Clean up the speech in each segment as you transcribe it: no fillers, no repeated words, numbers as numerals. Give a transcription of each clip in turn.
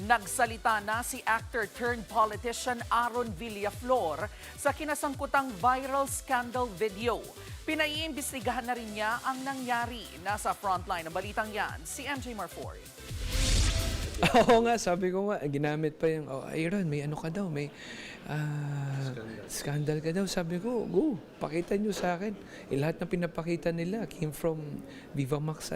Nagsalita na si actor-turned-politician Aaron Villaflor sa kinasangkutang viral scandal video. Pinaiimbestigahan na rin niya ang nangyari. Nasa frontline ng balitang yan, si MJ Marfori. Oo nga, sabi ko nga, ginamit pa yung, Aaron, may ano ka daw, may scandal ka daw. Sabi ko, go, pakita nyo sa akin. Lahat na pinapakita nila came from Viva Max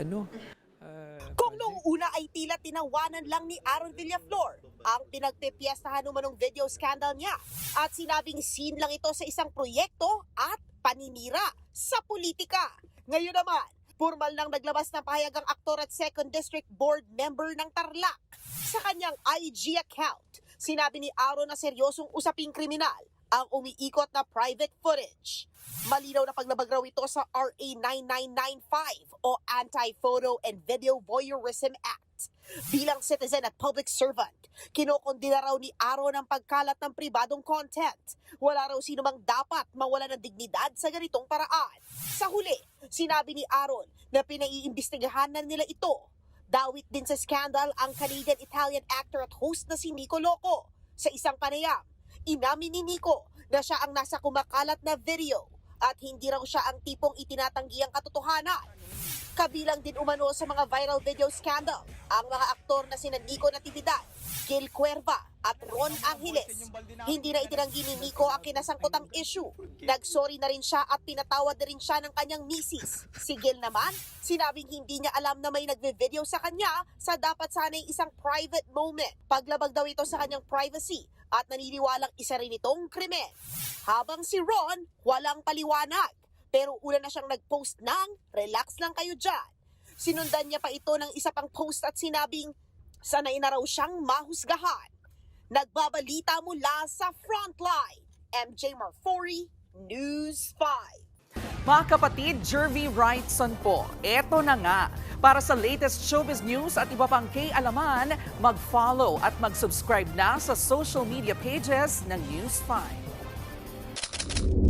Kung noong una ay tila tinawanan lang ni Aaron Villaflor ang pinagpipiestahan umanong video scandal niya at sinabing scene lang ito sa isang proyekto at paninira sa politika. Ngayon naman, formal nang naglabas ng pahayag ang aktor at 2nd District Board member ng Tarlac. Sa kanyang IG account, sinabi ni Aaron na seryosong usaping kriminal ang umiikot na private footage. Malinaw na paglabag raw ito sa RA 9995 o Anti-Photo and Video Voyeurism Act. Bilang citizen at public servant, kinokondina raw ni Aaron ang pagkalat ng pribadong content. Wala raw sino mang dapat mawala ng dignidad sa ganitong paraan. Sa huli, sinabi ni Aaron na pinaiimbestigahan na nila ito. Dawit din sa scandal ang Canadian-Italian actor at host na si Nico Loco. Sa isang panayam, inamin ni Nico na siya ang nasa kumakalat na video at hindi raw siya ang tipong itinatanggi ang katotohanan. Kabilang din umano sa mga viral video scandal ang mga aktor na sina Nico Natividad, Gil Cuerva at Ron Angeles. Hindi na itinanggi ni Nico ang kinasangkutang issue. Nagsorry na rin siya at pinatawad na rin siya ng kanyang misis. Si Gil naman, sinabing hindi niya alam na may nagve-video sa kanya sa dapat sana'y isang private moment. Paglabag daw ito sa kanyang privacy at naniniwalang isa rin itong krimen. Habang si Ron, walang paliwanag. Pero una na siyang nag-post ng, relax lang kayo dyan. Sinundan niya pa ito ng isa pang post at sinabing, sanay na raw siyang mahusgahan. Nagbabalita mula sa Frontline, MJ Marfori, News 5. Mga kapatid, Jervy Wrightson po. Eto na nga. Para sa latest showbiz news at iba pang K-alaman, mag-follow at mag-subscribe na sa social media pages ng News 5.